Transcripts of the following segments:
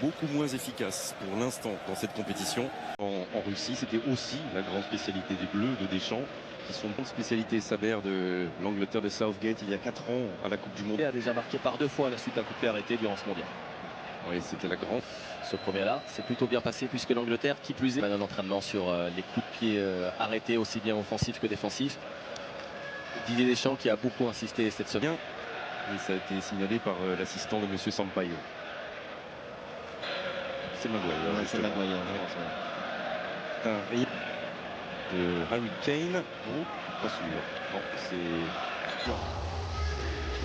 Beaucoup moins efficace pour l'instant dans cette compétition. En Russie, c'était aussi la grande spécialité des Bleus de Deschamps, qui sont une spécialité Saber de l'Angleterre de Southgate il y a 4 ans à la Coupe du Monde. Et a déjà marqué par 2 fois à la suite d'un coup de pied arrêté durant ce mondial. Oui, c'était la grande. Ce premier-là, c'est plutôt bien passé puisque l'Angleterre, qui plus est, a un entraînement sur les coups de pied arrêtés aussi bien offensifs que défensifs. Didier Deschamps qui a beaucoup insisté cette semaine. Et ça a été signalé par l'assistant de M. Sampaio. C'est Maguire. Ouais, c'est Maguire, je pense. Ouais. Un rayon de Harry Kane. Oh, pas sûr. Non, c'est...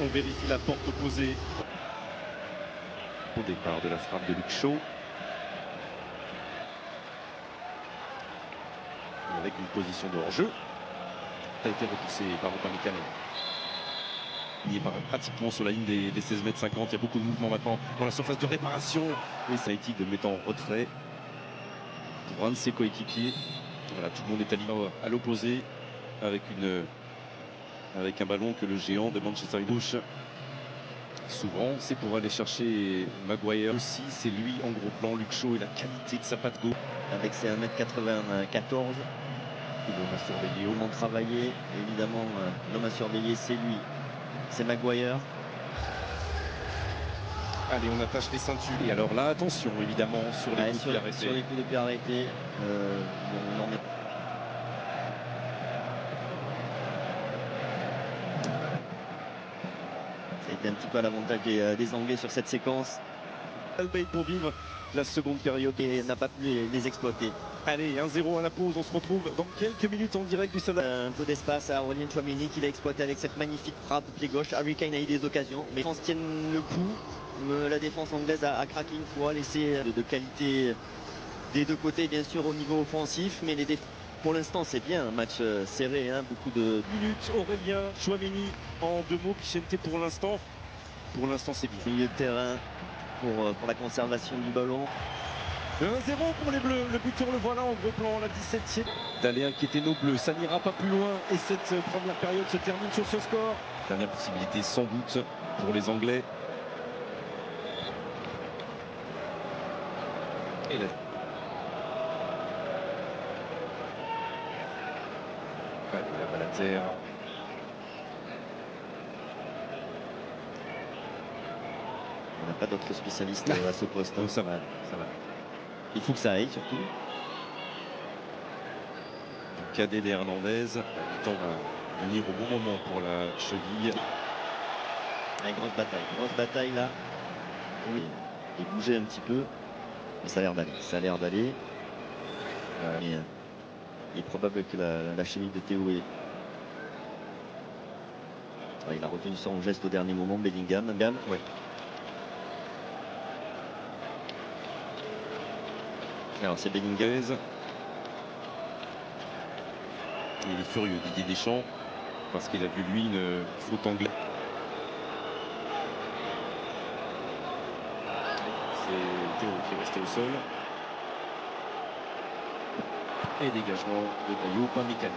On vérifie la porte opposée. Au départ de la frappe de Luke Shaw. Avec une position de hors-jeu. Ça a été repoussé par Upamecano. Il est pratiquement sur la ligne des 16 mètres 50. Il y a beaucoup de mouvements maintenant dans la surface de réparation. Et ça a été de mettre en retrait pour un de ses coéquipiers. Voilà, tout le monde est aligné à l'opposé avec un ballon que le géant de Manchester United touche. Souvent, c'est pour aller chercher Maguire aussi. C'est lui en gros plan, Luke Shaw et la qualité de sa patte gauche. Avec ses 1m94, L'homme à surveiller tout le monde travaillait. Évidemment, l'homme à surveiller, c'est lui. C'est Maguire. Allez, on attache les ceintures. Et alors là, attention, évidemment, sur les coups de pied arrêtés. Sur les coups de pied arrêtés, on en est... Ça a été un petit peu à l'avantage des Anglais sur cette séquence. Albay pour vivre la seconde période. Et n'a pas pu les exploiter. Allez, 1-0 à la pause. On se retrouve dans quelques minutes en direct du stade. Un peu d'espace à Aurélien Tchouaméni qui l'a exploité avec cette magnifique frappe pied gauche. Harry Kane a eu des occasions, mais France tienne le coup. La défense anglaise a craqué une fois, laissé de qualité des deux côtés, bien sûr, au niveau offensif, mais pour l'instant, c'est bien un match serré, hein, beaucoup de Minutes, Aurélien Tchouaméni en 2 mots. Pichente pour l'instant. Pour l'instant, c'est bien. milieu de terrain pour la conservation du ballon. 1-0 pour les Bleus. Le buteur, le voilà en gros plan, la 17e. D'aller inquiéter nos Bleus, ça n'ira pas plus loin. Et cette première période se termine sur ce score. Dernière possibilité sans doute pour les Anglais. Et là. Allez, la balle à terre. On n'a pas d'autres spécialistes à ce poste. Donc ça va, ça va. Il faut que ça aille surtout. Le cadet des Hernandez. Le temps va venir au bon moment pour la cheville. Une grosse bataille là. Oui, il bougeait un petit peu. Mais ça a l'air d'aller. Ça a l'air d'aller. Mais il est probable que la cheville de Théo est... Ouais, il a retenu son geste au dernier moment, Bellingham. Ouais. Alors c'est Bellingham. Il est furieux, Didier Deschamps, parce qu'il a vu lui une faute anglaise. C'est Théo qui est resté au sol. Et dégagement de Dayo Upamecano.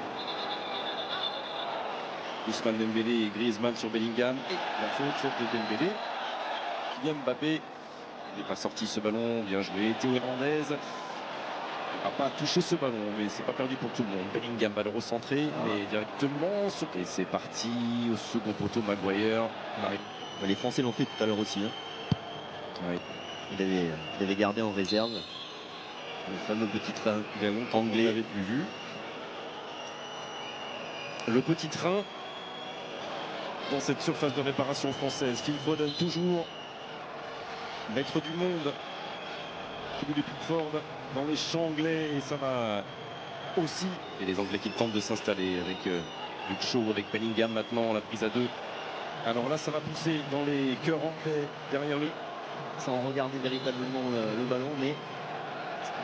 Ousmane Dembélé et Griezmann sur Bellingham. Et la faute de Dembélé. Kylian Mbappé. Il n'est pas sorti ce ballon. Bien joué. Théo Hernandez n'a pas touché ce ballon, mais c'est pas perdu pour tout le monde. Bellingham va le recentrer, mais directement sur... Et c'est parti au second poteau. Maguire. Les Français l'ont fait tout à l'heure aussi. Hein. Oui. Il avait gardé en réserve le fameux petit train anglais. On l'avait plus vu. Le petit train dans cette surface de réparation française. Phil Foden toujours maître du monde. Celui de Pickford dans les champs anglais, et ça va aussi. Et les Anglais qui tentent de s'installer avec Luke Shaw, avec Bellingham maintenant, la prise à 2. Alors là, ça va pousser dans les cœurs anglais derrière lui. Sans regarder véritablement le ballon, mais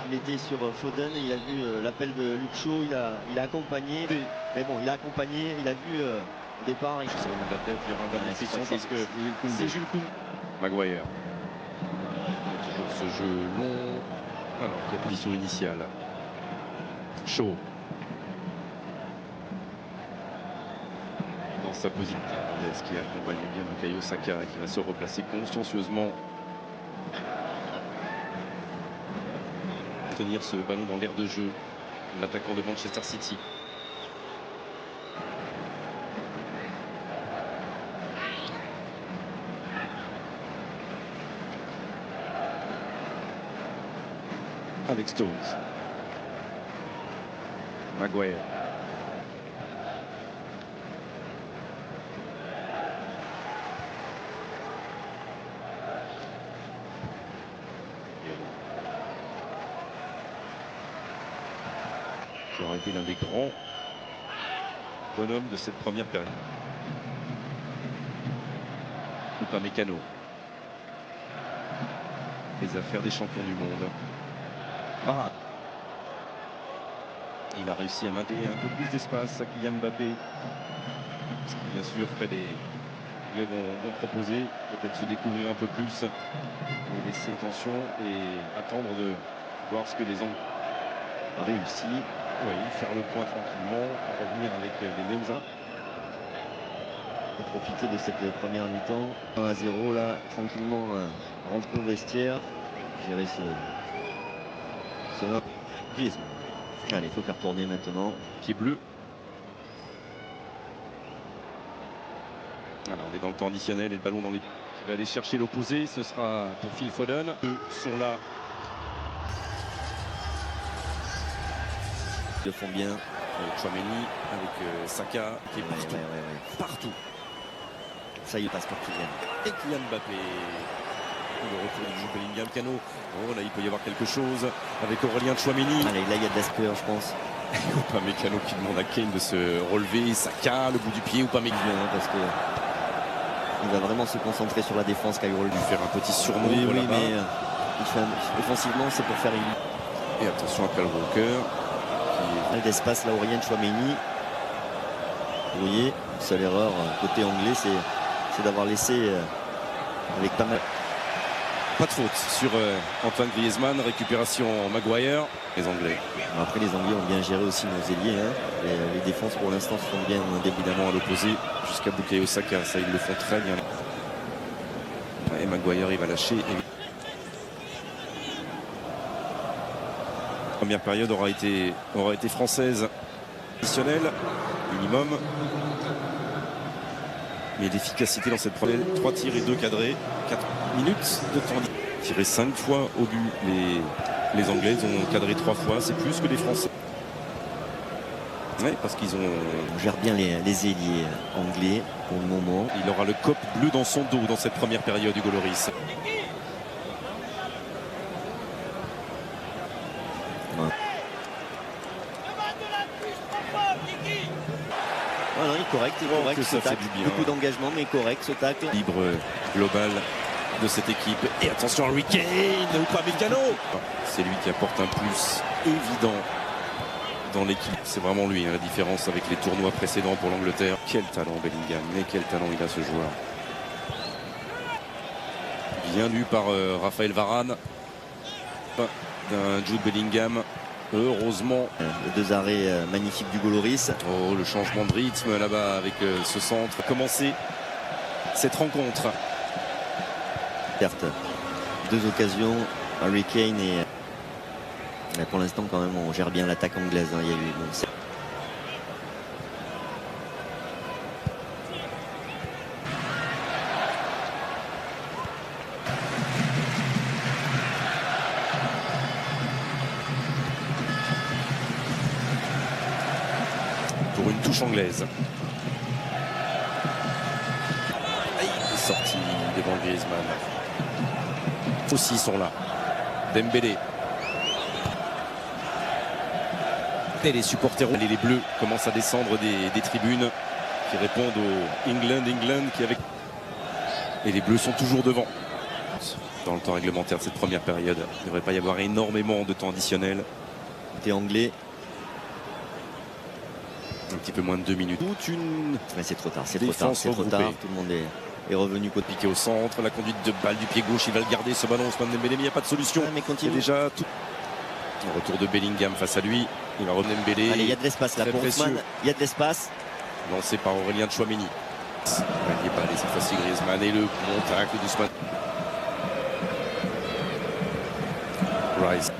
il était sur Foden et il a vu l'appel de Luke Shaw, il a accompagné. Mais bon, il a accompagné, il a vu au départ. Sur le de la tête, il y aura un ballon frisson parce que c'est c'est Jules Koundé. Maguire. Toujours ce jeu long. Alors, quelle position initiale? Shaw. Dans sa position, Hernandez qui accompagne bien Bukayo Saka et qui va se replacer consciencieusement. tenir ce ballon dans l'aire de jeu. L'attaquant de Manchester City. Avec Stones. Maguire. Qui aurait été l'un des grands bonhommes de cette première période. Upamecano. Les affaires des champions du monde. Ah. Il a réussi à maintenir un peu plus d'espace à Kylian Mbappé. Bien sûr, Fred et Greg vont proposer, peut-être se découvrir un peu plus, et laisser tension et attendre de voir ce que les Anglais ont réussi. Oui, faire le point tranquillement, revenir avec les mêmes uns. Et profiter de cette première mi-temps. 1-0 là, tranquillement, rentrer au vestiaire, gérer ce Griezmann. Allez, il faut faire tourner maintenant. Pied bleu. Alors, on est dans le temps additionnel et le ballon dans les... Il va aller chercher l'opposé, ce sera pour Phil Foden. Eux sont là. Ils le font bien. Avec Chouameni, avec Saka, qui est partout. Partout. Ça y est, passe pour Kylian. Et Kylian Mbappé. Le retour du Jude Bellingham, Cano. Oh là, il peut y avoir quelque chose avec Aurélien Chouameni. Allez, là, il y a de l'espoir, je pense. Upamecano qui demande à Kane de se relever. Saka, le bout du pied, Upamecano. Parce que il va vraiment se concentrer sur la défense, Cairo. Lui faire un petit surnom. Oui, mais offensivement, c'est pour faire Et attention à Kyle Walker. Qui... d'espace là, Aurélien Chouameni. Vous voyez, seule erreur côté anglais, c'est d'avoir laissé avec pas mal. Pas de faute sur Antoine Griezmann, récupération Maguire. Les Anglais. Après, les Anglais ont bien géré aussi nos ailiers. Hein. Les défenses pour l'instant se font bien évidemment à l'opposé jusqu'à Bukayo Saka. Ça, ils le font très bien. Et Maguire, il va lâcher. La première période aura été française. Additionnelle, minimum. Mais d'efficacité dans cette première. 3 tirs et 2 cadrés. 4 minutes de temps. Tiré 5 fois au but. Les Anglais ont cadré 3 fois. C'est plus que les Français. Oui, parce qu'ils ont... On gère bien les ailiers anglais pour le moment. Il aura le cop bleu dans son dos dans cette première période, Hugo Lloris. Voilà, il est correct, que ça fait du bien. Beaucoup d'engagement, mais correct ce tacle. Libre global de cette équipe. Et attention à Harry Kane, Upamecano. C'est lui qui apporte un plus évident dans l'équipe. C'est vraiment lui, hein, la différence avec les tournois précédents pour l'Angleterre. Quel talent Bellingham, mais quel talent il a ce joueur. Bien lu par Raphaël Varane. D'un Jude Bellingham. Heureusement. Les 2 arrêts magnifiques d'Hugo Lloris. Oh, le changement de rythme là-bas avec ce centre. Commencer cette rencontre. Certes, 2 occasions, Harry Kane et mais pour l'instant quand même on gère bien l'attaque anglaise. Hein. Il y a eu pour une touche anglaise. Il est sorti devant Griezmann. Aussi sont là. Dembélé. Et les supporters, les Bleus commencent à descendre des tribunes qui répondent au England qui avec. Et les Bleus sont toujours devant. Dans le temps réglementaire de cette première période, il ne devrait pas y avoir énormément de temps additionnel. Côté anglais. Un petit peu moins de 2 minutes. Mais c'est trop tard, c'est trop tard. Tout le monde est revenu côté piqué au centre. La conduite de balle du pied gauche, il va le garder ce ballon. Ousmane Dembélé, mais il n'y a pas de solution. Mais continue. Déjà tout. Retour de Bellingham face à lui. Il va revenir Dembélé. Allez, il y a de l'espace là pour Ousmane. Il y a de l'espace. Lancé par Aurélien Chouameni. Il n'est pas allé cette fois-ci Griezmann et le bon tacle d'Ousmane. Rice.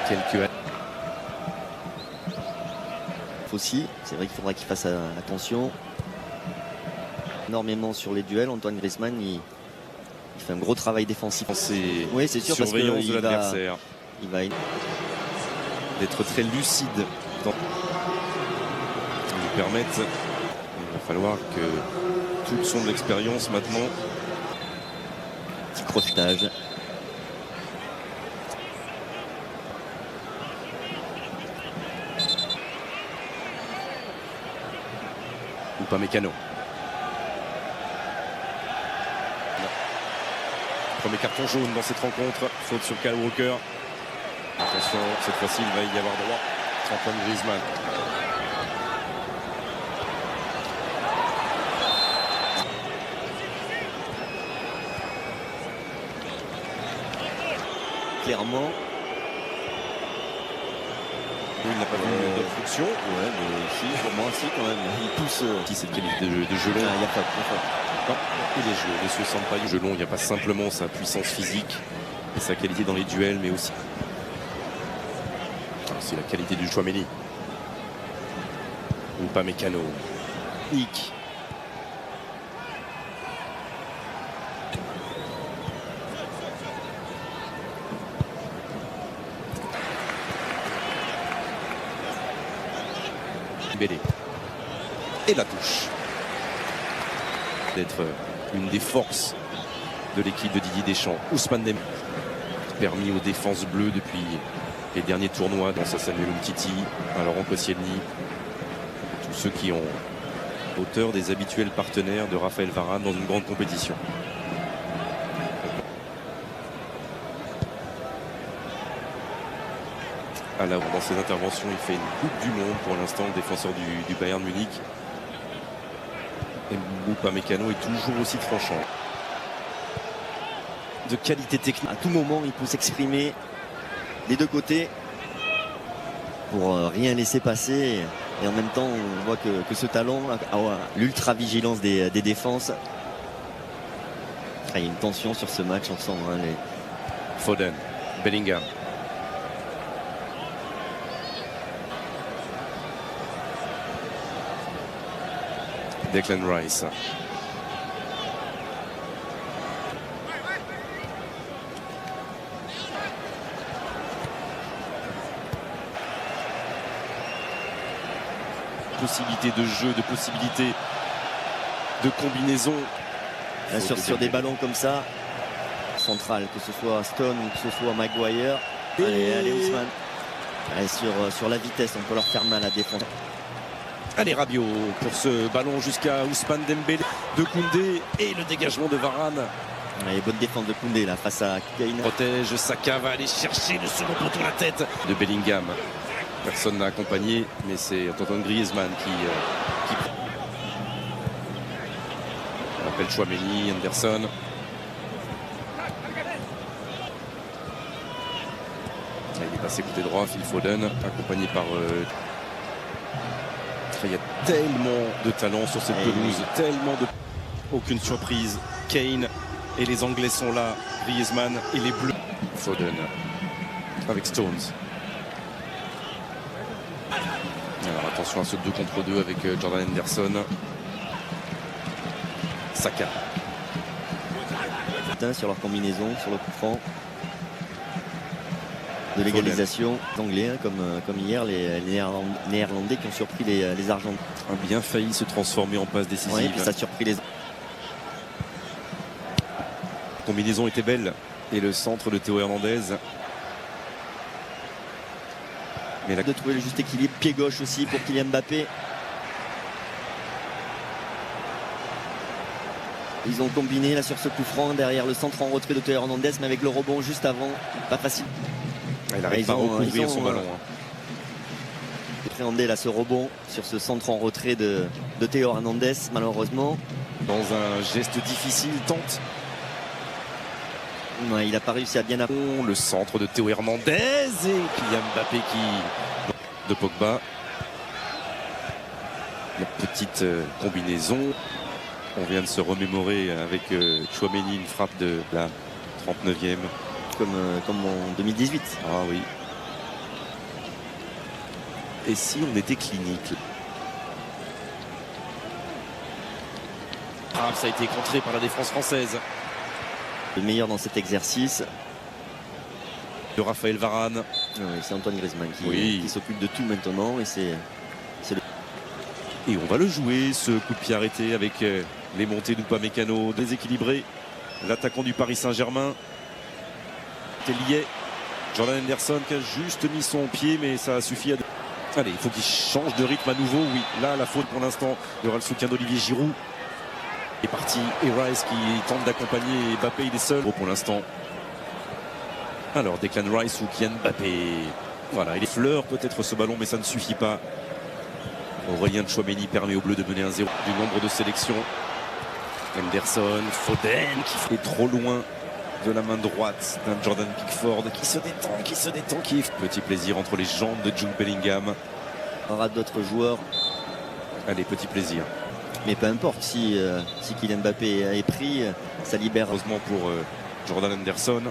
quelques... Aussi, c'est vrai qu'il faudra qu'il fasse attention. Énormément sur les duels. Antoine Griezmann, il fait un gros travail défensif. Oui, c'est sûr, parce que surveillance de l'adversaire. Il va d'être très lucide. Lui permettre. Il va falloir que toute son expérience maintenant. Petit crochetage. Upamecano. Premier carton jaune dans cette rencontre. Faute sur Kyle Walker. Attention, cette fois-ci, il va y avoir droit. Antoine Griezmann. Clairement. Il n'a pas vu d'obstruction. Ouais, mais si, pour moi, si, quand même. Il pousse. Si cette qualité de jeu long. Il n'y a pas de Non, il est joué. Monsieur Sampaio. Jeu long, il n'y a pas simplement sa puissance physique et sa qualité dans les duels, mais aussi la qualité du Tchouaméni. Upamecano. Nick. Bélé. Et la touche. D'être une des forces de l'équipe de Didier Deschamps. Ousmane Dembélé, permis aux défenses bleues depuis les derniers tournois, dans sa Samuel Umtiti, à Laurent Koscielny, tous ceux qui ont hauteur des habituels partenaires de Raphaël Varane dans une grande compétition. Alors, dans ses interventions, il fait une Coupe du Monde pour l'instant, le défenseur du Bayern Munich. Et Upamecano est toujours aussi tranchant. De qualité technique. À tout moment, il peut s'exprimer des deux côtés pour rien laisser passer. Et en même temps, on voit que ce talent, l'ultra-vigilance des défenses. Il y a une tension sur ce match ensemble. Foden, Bellingham. Declan Rice. Possibilité de jeu, de possibilité de combinaison. Là, sur des ballons comme ça, central, que ce soit Stone ou que ce soit Maguire. Allez Ousmane. Allez, sur la vitesse, on peut leur faire mal à défendre. Allez, Rabiot pour ce ballon jusqu'à Ousmane Dembélé de Koundé et le dégagement de Varane. Allez, bonne défense de Koundé là face à Kane. Protège, Saka va aller chercher le second poteau la tête de Bellingham. Personne n'a accompagné, mais c'est Antoine Griezmann qui on appelle Tchouaméni, Anderson. Il est passé côté droit, Phil Foden, accompagné par... Il y a tellement de talent sur cette pelouse, tellement de... Aucune surprise. Kane et les Anglais sont là, Griezmann et les Bleus. Foden avec Stones. Alors attention à ce 2 contre 2 avec Jordan Henderson. Saka. Sur leur combinaison, sur le coup franc de l'égalisation. Les Anglais, hein, comme hier, les Néerlandais qui ont surpris les Argentins. A bien failli se transformer en passe décisive. Ouais, puis ça a surpris les... La combinaison était belle. Et le centre de Théo Hernandez. Mais de trouver le juste équilibre, pied gauche aussi pour Kylian Mbappé. Ils ont combiné là sur ce coup franc derrière le centre en retrait de Théo Hernandez, mais avec le rebond juste avant, pas facile. Il n'arrive pas à recouvrir son ballon. Appréhender là ce rebond sur ce centre en retrait de Théo Hernandez, malheureusement. Dans un geste difficile, il tente. Ouais, il n'a pas réussi à bien apprendre. Le centre de Théo Hernandez et Kylian Mbappé de Pogba. La petite combinaison. On vient de se remémorer avec Tchouaméni une frappe de la 39e. Comme en 2018. Ah oui. Et si on était clinique? Ah, ça a été contré par la défense française. Le meilleur dans cet exercice, De Raphaël Varane. oui, c'est Antoine Griezmann Oui. qui s'occupe de tout maintenant. Et c'est Et on va le jouer, ce coup de pied arrêté avec les montées d'Upamecano déséquilibré. L'attaquant du Paris Saint-Germain. Lié. Jordan Henderson qui a juste mis son pied, mais ça a suffi à... Allez, il faut qu'il change de rythme à nouveau. Oui, là, la faute pour l'instant. Il y aura le soutien d'Olivier Giroud. Il est parti. Et Rice qui tente d'accompagner Mbappé, il est seul. Pour l'instant. Alors, Declan Rice ou Kylian Mbappé. Voilà, il effleure peut-être ce ballon, mais ça ne suffit pas. Aurélien Tchouaméni permet aux Bleus de mener 1-0 du nombre de sélections. Henderson, Foden qui fait trop loin de la main droite d'un Jordan Pickford qui se détend, qui est petit plaisir entre les jambes de Jude Bellingham. on aura d'autres joueurs. Allez, petit plaisir. Mais peu importe, si Kylian Mbappé est pris, ça libère. Heureusement pour Jordan Henderson.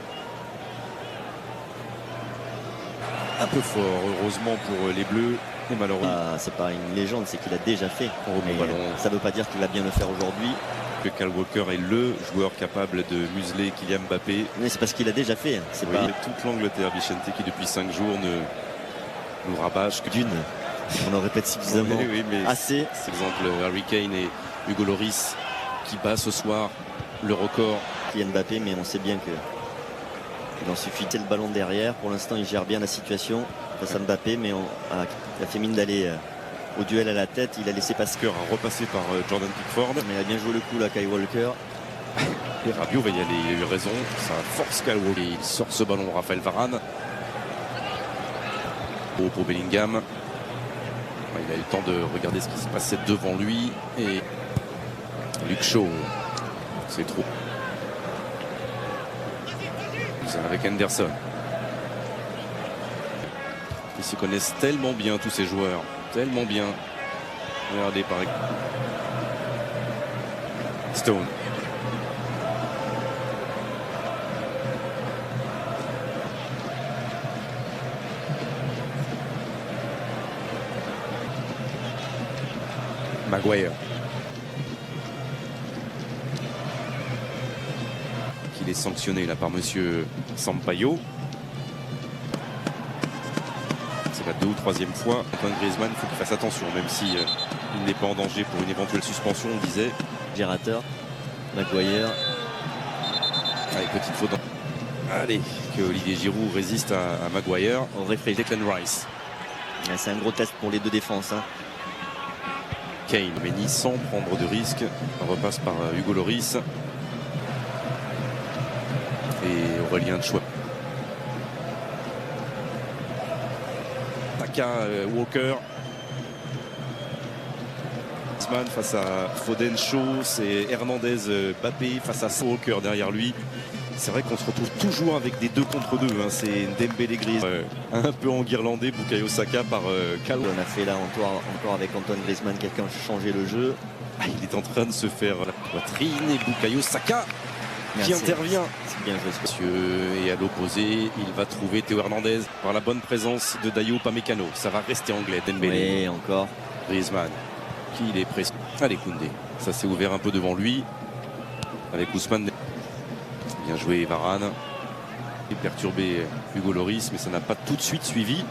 Un peu fort, heureusement pour les Bleus. Et malheureusement, C'est pas une légende, c'est qu'il a déjà fait. remet le Mais, ballon. ça ne veut pas dire qu'il va bien le faire aujourd'hui. Que Kyle Walker est le joueur capable de museler Kylian Mbappé. Mais c'est parce qu'il a déjà fait. C'est Oui, pas toute l'Angleterre, Vicente, qui depuis 5 jours nous rabâche. d'une. On le répète suffisamment. Oui, mais Assez. par exemple Harry Kane et Hugo Lloris qui bat ce soir le record. Kylian Mbappé, mais on sait bien que il en suffit de le ballon derrière. Pour l'instant, il gère bien la situation face à Mbappé, mais il a fait mine d'aller au duel à la tête. Il a laissé passer. Walker a repassé par Jordan Pickford. Mais il a bien joué le coup là, Kyle Walker. Et Rabiot va y aller, il a eu raison. Ça force Kyle Walker. Et il sort ce ballon, Raphaël Varane. Pour Bellingham. Il a eu le temps de regarder ce qui se passait devant lui. Et Luke Shaw, c'est trop. C'est avec Henderson. Ils se connaissent tellement bien, tous ces joueurs. Tellement bien. Regardez par exemple. Stone. Maguire. Qu'il est sanctionné là par monsieur Sampaio. C'est la 2e ou 3e fois. Antoine Griezmann, il faut qu'il fasse attention, même si il n'est pas en danger pour une éventuelle suspension, on disait. Gérateur. Maguire. Allez, petite faute. Allez, que Olivier Giroud résiste à Maguire. Au réfléchit. Declan Rice. C'est un gros test pour les deux défenses. Kane, Méni sans prendre de risque. On repasse par Hugo Lloris. Et Aurélien Tchouaméni. Taka, Walker. Griezmann face à Foden, Shaw. C'est Hernandez, Mbappé face à Walker derrière lui. C'est vrai qu'on se retrouve toujours avec des 2 contre 2. C'est Dembélé Griezmann. Un peu enguirlandé, Bukayo Saka par Cal. On a fait là encore avec Antoine Griezmann quelqu'un a changé le jeu. Il est en train de se faire la poitrine et Bukayo Saka qui Merci. intervient. C'est bien joué. Monsieur, et à l'opposé, il va trouver Théo Hernandez par la bonne présence de Dayo Upamecano. Ça va rester anglais. Dembélé, Oui, encore. Griezmann, qui il est pressé. Allez, Koundé, ça s'est ouvert un peu devant lui avec Ousmane. Bien joué Varane. Et perturbé Hugo Lloris, mais ça n'a pas tout de suite suivi.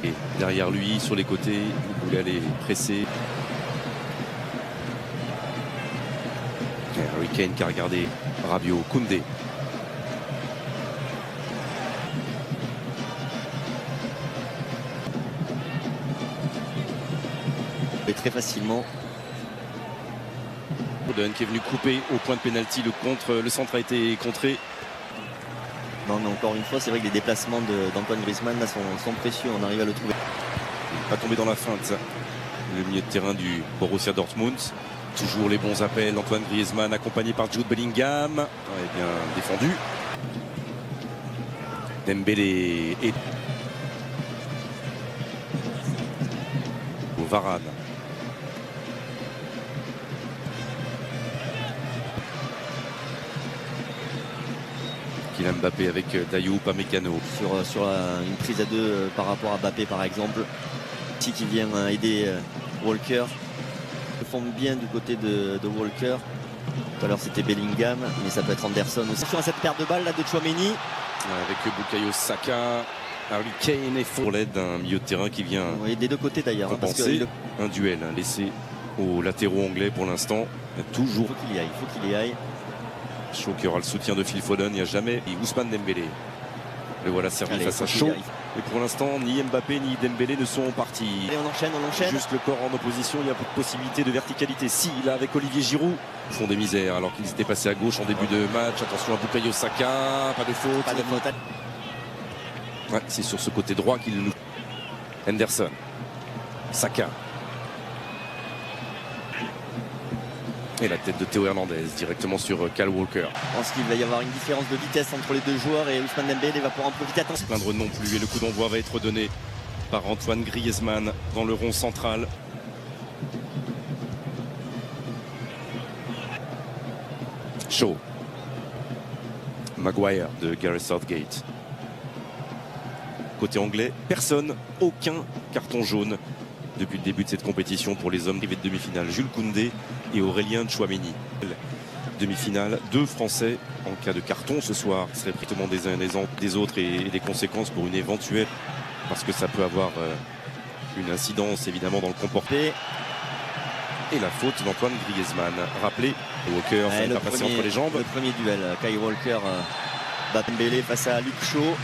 Et derrière lui, sur les côtés, il voulait aller presser. Et Harry Kane qui a regardé Rabiot, Koundé. Et très facilement. Foden qui est venu couper au point de pénalty. Le centre a été contré. Non, mais encore une fois, c'est vrai que les déplacements d'Antoine Griezmann là, sont précieux. On arrive à le trouver. Il va tomber dans la feinte. Le milieu de terrain du Borussia Dortmund. Toujours les bons appels. Antoine Griezmann accompagné par Jude Bellingham. Ouais, bien défendu. Dembélé et Varane. Kylian Mbappé avec Dayo Upamecano. Sur une prise à 2 par rapport à Mbappé par exemple. aussi qui vient aider Walker. Ils font bien du côté de Walker. Tout à l'heure c'était Bellingham, mais ça peut être Anderson aussi. Attention à cette perte de balle là de Tchouaméni. Avec Bukayo Saka, Harry Kane et pour l'aide d'un milieu de terrain qui vient Oui, des deux côtés d'ailleurs. compenser un duel laissé aux latéraux anglais pour l'instant. Toujours. Il faut qu'il y aille, il faut qu'il y aille. Shaw qui aura le soutien de Phil Foden, il n'y a jamais. Et Ousmane Dembélé. Le voilà servi Allez, face à faut qu'il Shaw. y aille. Et pour l'instant, ni Mbappé ni Dembélé ne sont partis. Allez, on enchaîne, on enchaîne. Juste le corps en opposition, il y a peu de possibilité de verticalité. Si, là avec Olivier Giroud, ils font des misères alors qu'ils étaient passés à gauche en début de match. Attention à Bukayo Saka, pas de faute. Pas de faute. Ouais, c'est sur ce côté droit qu'il nous. Henderson, Saka. Et la tête de Théo Hernandez directement sur Kyle Walker. Je pense qu'il va y avoir une différence de vitesse entre les deux joueurs et Ousmane Dembélé va pouvoir en profiter. Attention. Plaindre non plus et le coup d'envoi va être donné par Antoine Griezmann dans le rond central. Shaw. Maguire de Gareth Southgate. Côté anglais, personne, aucun carton jaune depuis le début de cette compétition pour les hommes arrivés de demi-finale. Jules Koundé et Aurélien Tchouaméni. Demi-finale, 2 Français en cas de carton ce soir serait strictement des uns et des autres et des conséquences pour une éventuelle, parce que ça peut avoir une incidence évidemment dans le comportement. Et la faute d'Antoine Griezmann. Rappelé, Walker, ça n'est pas passé entre les jambes. Le premier duel, Kyle Walker bat Dembélé face à Luke Shaw.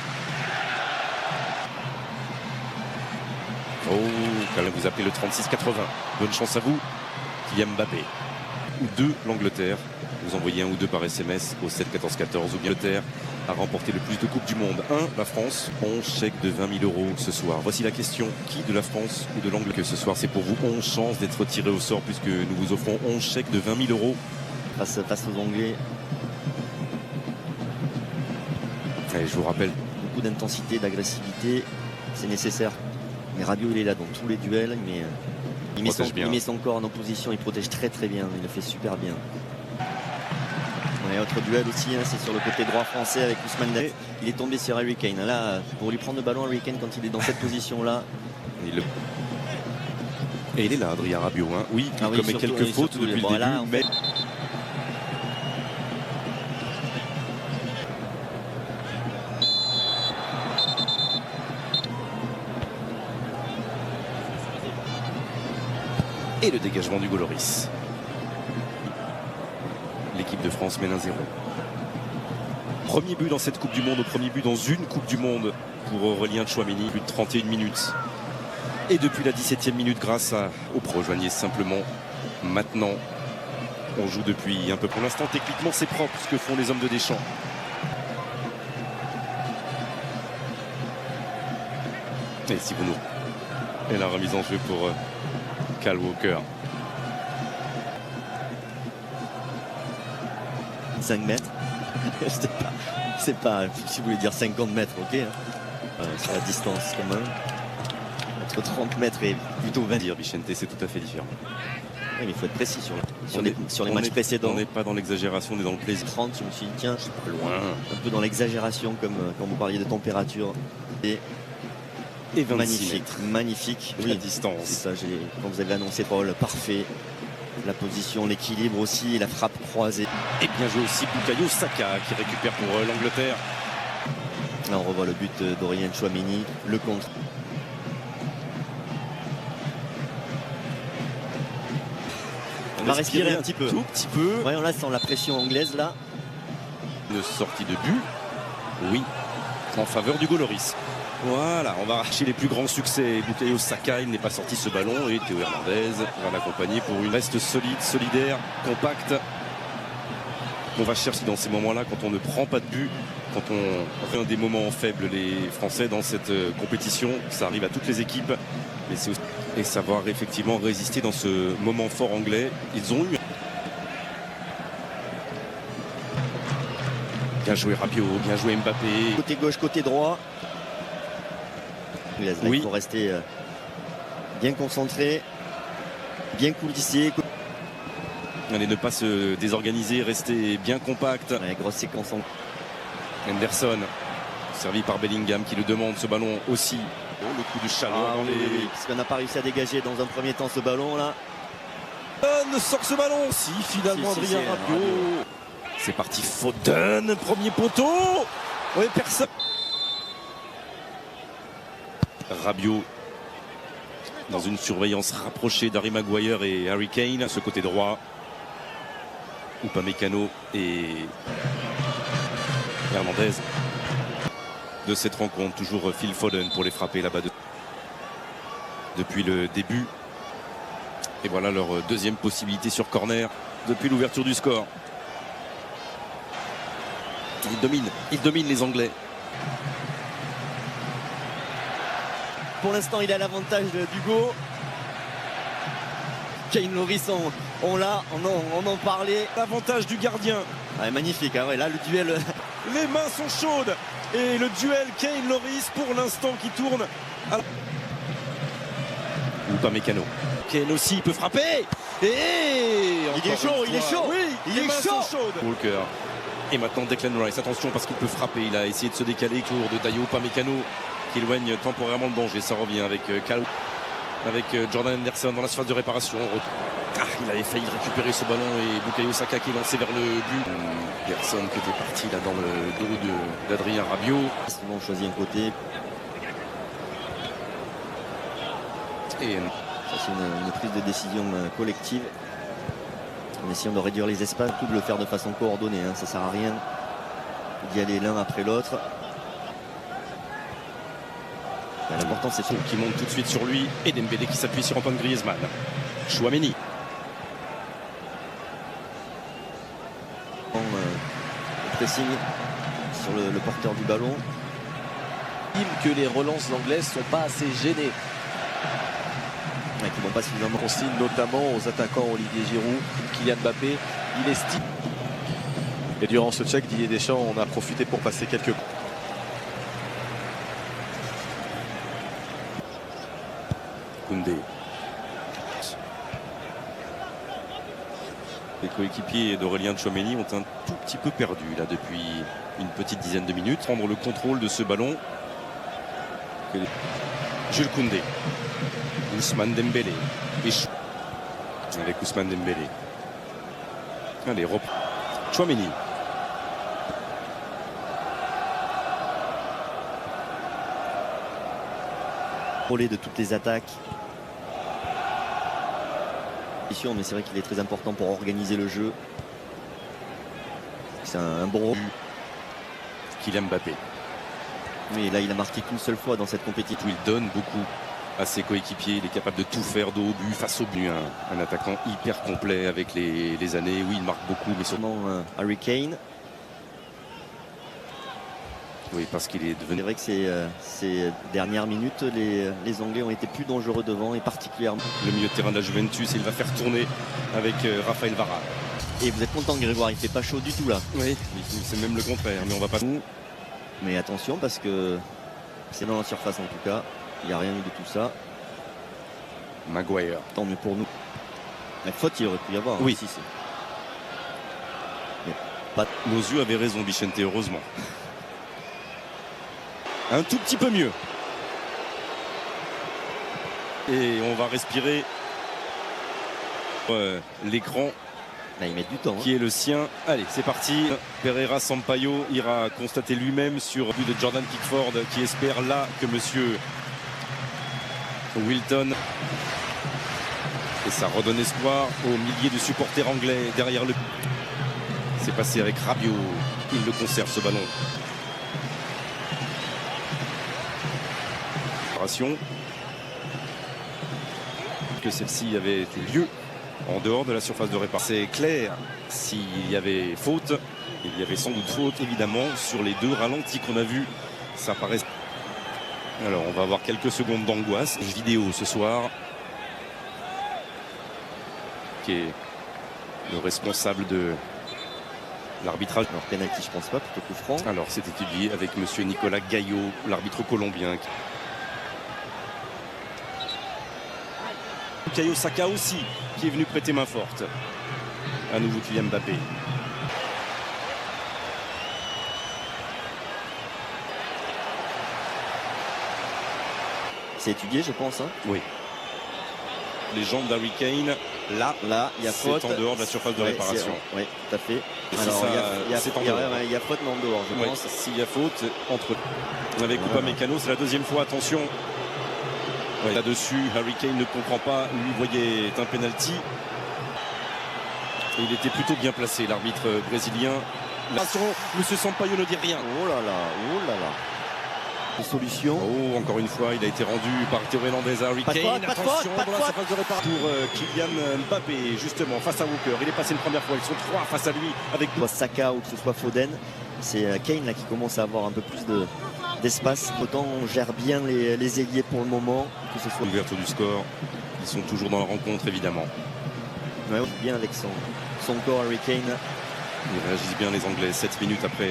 Oh, quand même, vous appelez le 36-80. Bonne chance à vous, Kylian Mbappé. Ou 2 l'Angleterre. Vous envoyez 1 ou 2 par SMS au 7-14-14. Ou bien l'Angleterre a remporté le plus de coupes du monde. 1, la France. 11 chèques de 20 000 € ce soir. Voici la question. Qui de la France ou de l'Angleterre ce soir, c'est pour vous 11 chances d'être tiré au sort puisque nous vous offrons 11 chèques de 20 000 €. Face aux Anglais. Et je vous rappelle. Beaucoup d'intensité, d'agressivité. C'est nécessaire. Mais Rabiot il est là dans tous les duels, mais il met son corps en opposition, il protège très très bien, il le fait super bien. Ouais, autre duel aussi, hein, c'est sur le côté droit français avec Ousmane Dembélé. Il est tombé sur Harry Kane. Là, pour lui prendre le ballon, Harry Kane, quand il est dans cette position-là. Et il est là, Adrien Rabiot. Hein. Oui, il commet surtout, quelques fautes surtout, depuis bon, le début, là, mais... Et le dégagement du Goloris. L'équipe de France mène 1-0. Premier but dans cette Coupe du Monde, premier but dans une Coupe du Monde pour Aurélien Tchouaméni, plus de 31 minutes. Et depuis la 17e minute, grâce au pro, rejoignez simplement maintenant. On joue depuis un peu pour l'instant. Techniquement, c'est propre ce que font les hommes de Deschamps. Et si vous nous... Et la remise en jeu pour Kyle Walker. 5 mètres. C'est pas, si vous voulez dire 50 mètres, ok. Sur la distance quand même. Entre 30 mètres et plutôt 20. Dire Vicente, c'est tout à fait différent. Oui, mais il faut être précis sur les matchs précédents. On n'est pas dans l'exagération, on est dans le plaisir. 30, je me suis dit, tiens, je suis pas loin. Ouais. Un peu dans l'exagération, comme quand vous parliez de température. Et 26 magnifique, mètres. magnifique. La distance. C'est ça, quand vous avez annoncé Paul, parfait. La position, l'équilibre aussi, la frappe croisée. Et bien joué aussi Bukayo Saka qui récupère pour l'Angleterre. Là, on revoit le but d'Aurélien Tchouaméni, le contre. On va respirer un petit peu. Tout petit peu. Ouais, là, sans la pression anglaise, là. Une sortie de but. Oui. En faveur du Goloris. Voilà, on va arracher les plus grands succès. Bukayo Saka, il n'est pas sorti ce ballon et Théo Hernandez va l'accompagner pour une reste solide, solidaire, compacte. On va chercher dans ces moments-là, quand on ne prend pas de but, quand on a des moments faibles, les Français dans cette compétition, ça arrive à toutes les équipes, mais c'est aussi et savoir effectivement résister dans ce moment fort anglais. Ils ont eu. Bien joué Rabiot, bien joué Mbappé. Côté gauche, côté droit. Oui. Il faut rester bien concentré, bien coulissé. Allez, ne pas se désorganiser, rester bien compact. Ouais, grosse séquence. Henderson, servi par Bellingham qui le demande ce ballon aussi Le coup de chaleur Ah, dans oui, les... oui, oui, parce qu'on n'a pas réussi à dégager dans un premier temps ce ballon là. Foden sort ce ballon. Si, finalement, Si, Adrien c'est Rabiot. C'est parti, Foden, premier poteau. Ouais, personne. Rabiot dans une surveillance rapprochée d'Harry Maguire et Harry Kane. Ce côté droit, Upamecano et Hernandez. De cette rencontre, toujours Phil Foden pour les frapper là-bas depuis le début. Et voilà leur deuxième possibilité sur corner depuis l'ouverture du score. Ils dominent les Anglais. Pour l'instant, il a l'avantage d'Hugo. Kane Loris, on en parlait. L'avantage du gardien. Ah, magnifique, hein, ouais, là le duel. Les mains sont chaudes. Et le duel Kane-Loris pour l'instant qui tourne. Upamecano. Kane aussi, il peut frapper. Et Il est chaud, il est chaud. Oui, Il les est mains chaud. sont chaudes. Walker. Et maintenant Declan Rice. Attention parce qu'il peut frapper. Il a essayé de se décaler autour de Dayo Upamecano qui éloigne temporairement le danger. Ça revient avec Jordan Henderson dans la surface de réparation. Il avait failli récupérer ce ballon et Bukayo Saka qui est lancé vers le but. Personne qui était parti là dans le dos d'Adrien Rabiot. Ils vont choisir un côté. Et Ça, c'est une prise de décision collective. En essayant de réduire les espaces, tout de le faire de façon coordonnée. Hein. Ça sert à rien d'y aller l'un après l'autre. L'important c'est tout. qui monte tout de suite sur lui et Dembélé qui s'appuie sur Antoine Griezmann. Chouameni. Le pressing sur le porteur du ballon. Que les relances anglaises sont pas assez gênées. Ouais, qui vont pas suffisamment. On signe notamment aux attaquants Olivier Giroud, Kylian Mbappé. Il estime. Et durant ce check, Didier Deschamps on a profité pour passer quelques. Koundé. Les coéquipiers d'Aurélien Tchouaméni ont un tout petit peu perdu là depuis une petite dizaine de minutes. Prendre le contrôle de ce ballon. Jules Koundé. Ousmane Dembélé. Avec Ousmane Dembélé. Allez, Tchouaméni. Relais de toutes les attaques. Mais c'est vrai qu'il est très important pour organiser le jeu. C'est un bon. Kylian Mbappé. Oui, là il a marqué qu'une seule fois dans cette compétition. Il donne beaucoup à ses coéquipiers. Il est capable de tout faire de haut but face au but. Un attaquant hyper complet avec les années. Oui, il marque beaucoup, mais Sûrement Harry Kane. Oui, parce qu'il est devenu. C'est vrai que ces dernières minutes, les Anglais ont été plus dangereux devant et particulièrement. Le milieu de terrain de la Juventus, il va faire tourner avec Raphaël Varane. Et vous êtes content, Grégoire, il fait pas chaud du tout là. Oui, c'est même le contraire, mais on va pas. Mais attention parce que c'est dans la surface en tout cas. Il n'y a rien eu de tout ça. Maguire. Tant mieux pour nous. La faute, il aurait pu y avoir. Oui. Hein, si, Nos yeux avaient raison, Vicente, heureusement. Un tout petit peu mieux. Et on va respirer l'écran là, ils mettent du temps. qui est le sien. Allez, c'est parti. Pereira Sampaio ira constater lui-même sur le but de Jordan Pickford qui espère là que monsieur Wilton. Et ça redonne espoir aux milliers de supporters anglais derrière le. C'est passé avec Rabiot. Il le conserve ce ballon. Que celle-ci avait lieu en dehors de la surface de réparation. C'est clair, s'il y avait faute, il y avait sans doute faute évidemment sur les deux ralentis qu'on a vus. Ça paraît. Alors on va avoir quelques secondes d'angoisse. Vidéo ce soir. Qui est le responsable de l'arbitrage. Alors penalty, je pense pas, plutôt coup franc. Alors c'est étudié avec monsieur Nicolas Gaillot, l'arbitre colombien. Bukayo Saka aussi qui est venu prêter main forte. À nouveau Kylian Mbappé. C'est étudié, je pense. Hein. Oui. Les jambes d'Harry Kane, là, il y a c'est faute. en dehors de la surface de réparation. Oui, tout à fait. Et Alors, ça, il y a c'est en il y a- dehors. il y a faute, mais en dehors, je Ouais, pense. s'il y a faute, entre. Avec Upamecano, c'est la deuxième fois, attention. Ouais, là-dessus, Harry Kane ne comprend pas, lui voyait un penalty. Et il était plutôt bien placé, l'arbitre brésilien. Attention, Monsieur Sampaio ne dit rien. Oh là là, oh là là. Une solution. Oh, encore une fois, il a été rendu par Théo Hernandez à Harry Pas de Kane. faute, pas de Attention faute, pas de dans la faute. surface de réparation pour Kylian Mbappé, justement, face à Walker. Il est passé une première fois, ils sont trois face à lui avec Que ce soit Saka ou que ce soit Foden, c'est Kane là qui commence à avoir un peu plus d'espace. Autant on gère bien les ailiers pour le moment, que ce soit l'ouverture du score. Ils sont toujours dans la rencontre, évidemment. ouais, on joue bien avec son corps Harry Kane. Ils réagissent bien, les Anglais, 7 minutes après.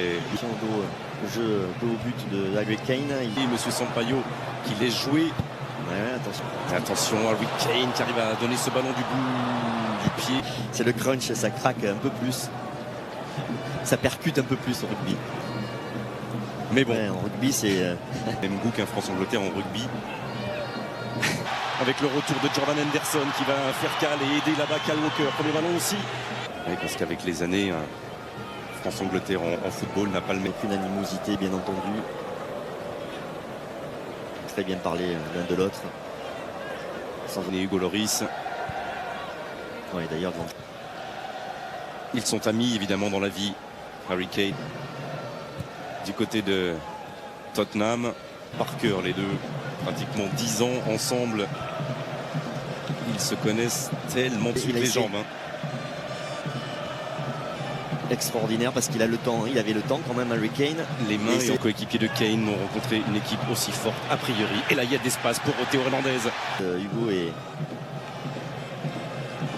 Le jeu dos au but de Harry Kane. Et Monsieur Sampaio qui l'est joué. Ouais, attention. Attention, Harry Kane qui arrive à donner ce ballon du bout du pied. C'est le crunch, ça craque un peu plus. Ça percute un peu plus au rugby. Mais bon, Ouais, en rugby, c'est. même goût qu'un France-Angleterre en rugby. Avec le retour de Jordan Henderson qui va faire cale et aider là-bas Kyle Walker. Premier ballon aussi. Oui, parce qu'avec les années, France-Angleterre en football n'a pas le même. Aucune animosité, bien entendu. Très bien parlé l'un de l'autre. Sans... Et Hugo Lloris, Ouais, d'ailleurs, grand. ils sont amis évidemment dans la vie. Harry Kane, du côté de Tottenham, par cœur les deux, pratiquement 10 ans ensemble. Ils se connaissent tellement Il sous a les essayé. jambes. Extraordinaire parce qu'il a le temps, il avait le temps quand même Harry Kane. Les mains et les coéquipiers de Kane ont rencontré une équipe aussi forte a priori. Et là, il y a de l'espace pour Théo Hernandez. Hugo est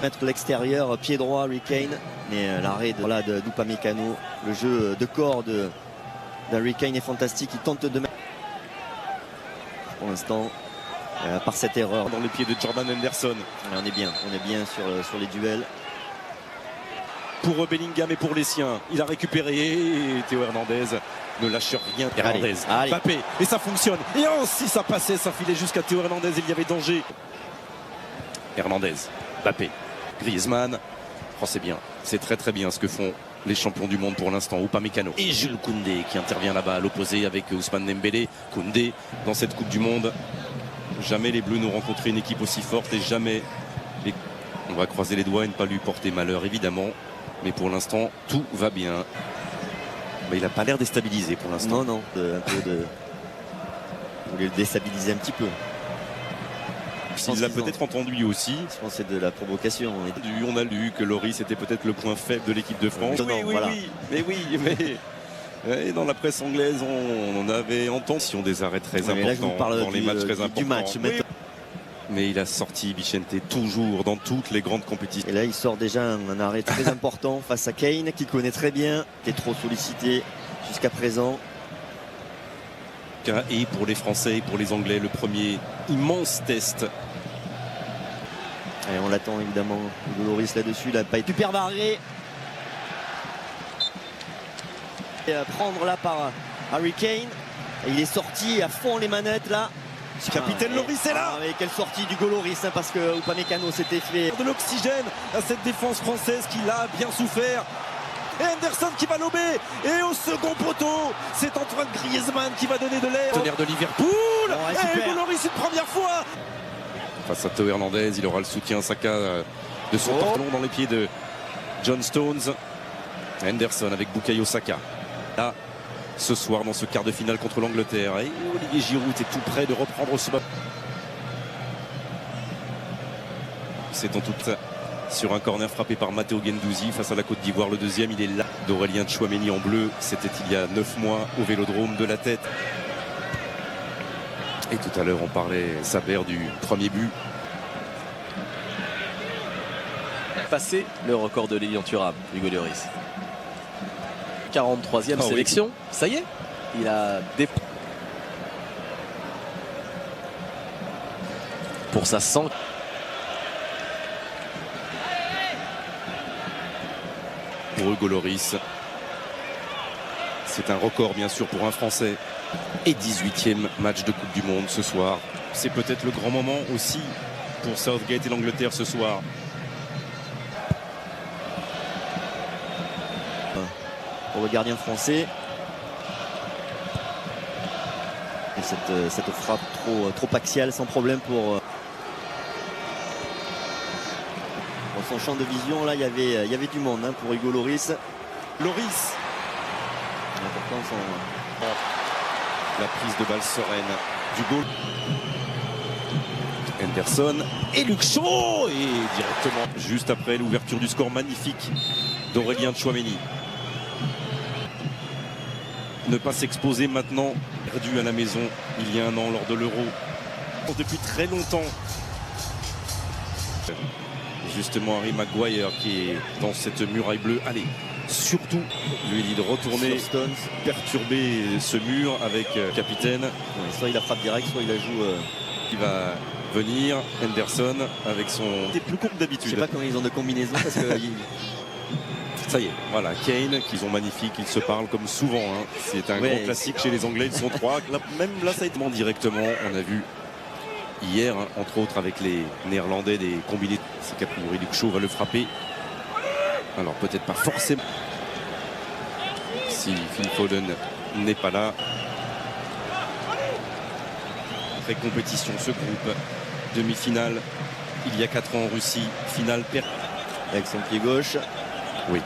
mettre l'extérieur, pied droit Harry Kane, mais l'arrêt d'Upamecano, le jeu de corps d'Harry Kane est fantastique. Il tente de mettre pour l'instant par cette erreur. Dans les pieds de Jordan Henderson. On est bien sur les duels. Pour Bellingham et pour les siens, il a récupéré et Théo Hernandez ne lâche rien. Hernandez, allez. Mbappé, et ça fonctionne. Et si ça passait, ça filait jusqu'à Théo Hernandez, il y avait danger. Hernandez, Mbappé, Griezmann. Oh, c'est bien, c'est très très bien ce que font les champions du monde pour l'instant. Upamecano et Jules Koundé qui intervient là-bas à l'opposé avec Ousmane Dembélé. Koundé dans cette Coupe du Monde. Jamais les Bleus n'ont rencontré une équipe aussi forte et jamais on va croiser les doigts et ne pas lui porter malheur évidemment. Mais pour l'instant, tout va bien. Mais il n'a pas l'air déstabilisé pour l'instant. Non, un peu de. Vous voulez le déstabiliser un petit peu. Il l'a peut-être entendu lui aussi. Je pense que c'est de la provocation. On a lu que Lloris était peut-être le point faible de l'équipe de France. Oui, voilà. Mais dans la presse anglaise, on avait entendu des arrêts très importants là, je vous parle dans les matchs très importants. du match. Mais il a sorti Vicente toujours dans toutes les grandes compétitions. Et là, il sort déjà un arrêt très important face à Kane, qu'il connaît très bien, qui est trop sollicité jusqu'à présent. Et pour les Français et pour les Anglais, le premier immense test. Et on l'attend évidemment, Hugo Lloris là-dessus, il a pas été super barré. Et à prendre là par Harry Kane. Et il est sorti à fond les manettes là. Capitaine Lloris est là. Mais quelle sortie d'Hugo Lloris hein, parce que Upamecano s'était fait de l'oxygène à cette défense française qui l'a bien souffert. Et Henderson qui va lober. Et au second poteau, c'est Antoine Griezmann qui va donner de l'air. Tonnerre de Liverpool. Et Hugo Lloris une première fois. Face à Théo Hernandez, il aura le soutien Saka de son pantalon dans les pieds de John Stones. Henderson avec Bukayo Saka. Là, ce soir dans ce quart de finale contre l'Angleterre. Et Olivier Giroud est tout près de reprendre ce ballon. C'est en tout sur un corner frappé par Matteo Guendouzi face à la Côte d'Ivoire. Le deuxième, il est là d'Aurélien Tchouaméni en bleu. C'était il y a 9 mois au Vélodrome de la Tête. Et tout à l'heure, on parlait Saber du premier but. Passer le record de Lilian Thuram, Hugo Lloris. 43e sélection, oui. Ça y est, il a des... Pour sa 100. Pour Hugo Lloris, c'est un record bien sûr pour un Français. Et 18e match de Coupe du Monde ce soir. C'est peut-être le grand moment aussi pour Southgate et l'Angleterre ce soir. Pour le gardien français. Et cette frappe trop axiale sans problème pour son champ de vision. Là il y avait du monde pour Hugo Lloris. Important la prise de balle sereine du goal. Henderson et Luke Shaw et directement juste après l'ouverture du score magnifique d'Aurélien Tchouaméni. Ne pas s'exposer maintenant, perdu à la maison il y a un an lors de l'Euro. Depuis très longtemps. Justement Harry Maguire qui est dans cette muraille bleue. Allez, surtout lui dit de retourner, perturber ce mur avec capitaine. Ouais, soit il la frappe direct, soit il la joue. Il va venir, Henderson avec son... C'est plus court que d'habitude. Je sais pas comment ils ont de combinaison parce que... Ça y est, voilà, Kane, qu'ils ont magnifique, ils se parlent comme souvent. C'est un grand classique chez les Anglais, ils sont trois. Là, même là, ça a été directement, on a vu hier, entre autres avec les Néerlandais, des combinés. C'est qu'a priori Luke Shaw va le frapper. Alors peut-être pas forcément si Phil Foden n'est pas là. Après compétition, ce groupe, demi-finale, il y a 4 ans en Russie, finale perdue. Avec son pied gauche. Oui.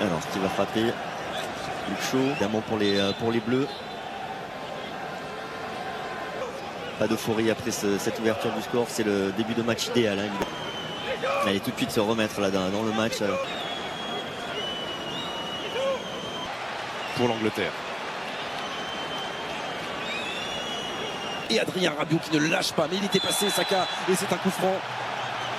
Alors, qui va frapper Luke Shaw, évidemment pour les Bleus. Pas d'euphorie après cette ouverture du score, c'est le début de match idéal. Allez, tout de suite se remettre là dans le match. Pour l'Angleterre. Et Adrien Rabiot qui ne lâche pas, mais il était passé Saka et c'est un coup franc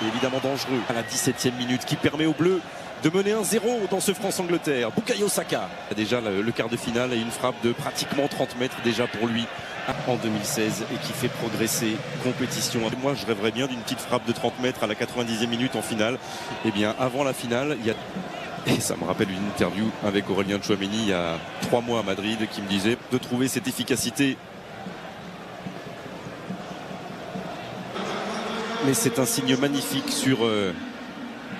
évidemment dangereux à la 17e minute qui permet aux Bleus de mener 1-0 dans ce France-Angleterre. Bukayo Saka a déjà le quart de finale et une frappe de pratiquement 30 mètres déjà pour lui en 2016 et qui fait progresser compétition. Moi je rêverais bien d'une petite frappe de 30 mètres à la 90e minute en finale. Et bien avant la finale, il y a... Et ça me rappelle une interview avec Aurélien Tchouaméni il y a 3 mois à Madrid qui me disait de trouver cette efficacité. Mais c'est un signe magnifique sur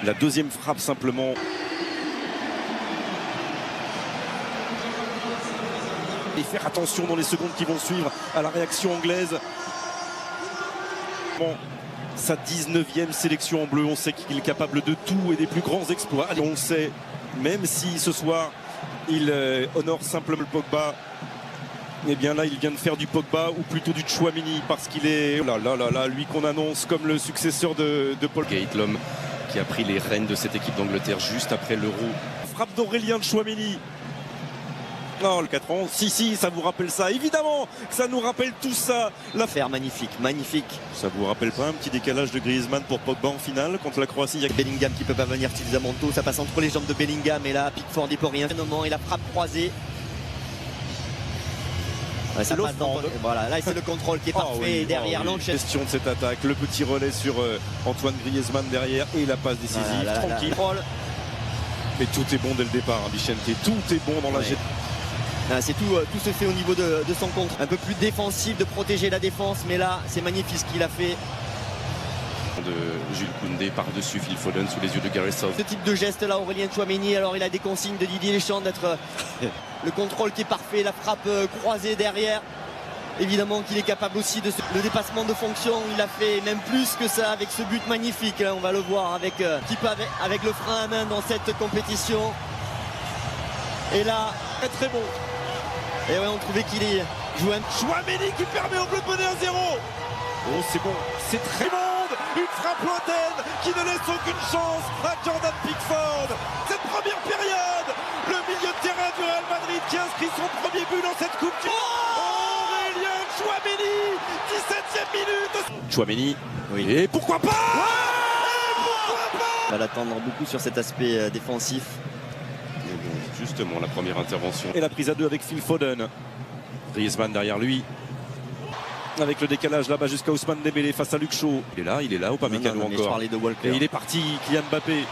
la deuxième frappe simplement. Et faire attention dans les secondes qui vont suivre à la réaction anglaise. Bon, sa 19e sélection en bleu, on sait qu'il est capable de tout et des plus grands exploits. On le sait, même si ce soir il honore simplement le Pogba. Et bien là il vient de faire du Pogba ou plutôt du Tchouaméni parce qu'il est lui qu'on annonce comme le successeur de Paul Gate, l'homme qui a pris les rênes de cette équipe d'Angleterre juste après l'Euro. Frappe d'Aurélien Tchouaméni. Non, le 4 ans, si, ça vous rappelle ça, évidemment, ça nous rappelle tout ça. L'affaire magnifique. Ça vous rappelle pas un petit décalage de Griezmann pour Pogba en finale contre la Croatie? Il y a Bellingham qui peut pas venir suffisamment tôt, ça passe entre les jambes de Bellingham et là Pickford n'y peut rien. Et la frappe croisée. Ouais, ça passe dans... Voilà, là c'est le contrôle qui est parfait et derrière l'enchaînement. Question de cette attaque, le petit relais sur Antoine Griezmann derrière et la passe décisive, tranquille. Mais tout est bon dès le départ, Vicente, tout est bon dans la gestion. C'est tout se fait au niveau de son contre. Un peu plus défensif, de protéger la défense, mais là c'est magnifique ce qu'il a fait. De Jules Koundé par-dessus Phil Foden sous les yeux de Gareth Southgate. Ce type de geste là, Aurélien Tchouaméni, alors il a des consignes de Didier Deschamps d'être le contrôle qui est parfait, la frappe croisée derrière. Évidemment qu'il est capable aussi de le dépassement de fonction, il a fait même plus que ça avec ce but magnifique, là, on va le voir avec le frein à main dans cette compétition. Et là, très bon. Et ouais, on trouvait qu'il est joué un Tchouaméni qui permet au bleu de mener 1-0. Oh c'est bon, c'est très bon. Une frappe lointaine qui ne laisse aucune chance à Jordan Pickford. Cette première période, le milieu de terrain du Real Madrid qui inscrit son premier but dans cette coupe du Aurélien Tchouaméni, 17e minute. Tchouaméni, oui. Et pourquoi pas, On va l'attendre beaucoup sur cet aspect défensif. Justement la première intervention. Et la prise à 2 avec Phil Foden. Griezmann derrière lui. Avec le décalage là-bas jusqu'à Ousmane Dembélé face à Luke Shaw. Il est là, ou pas Mécano encore. De Walker. Et il est parti, Kylian Mbappé.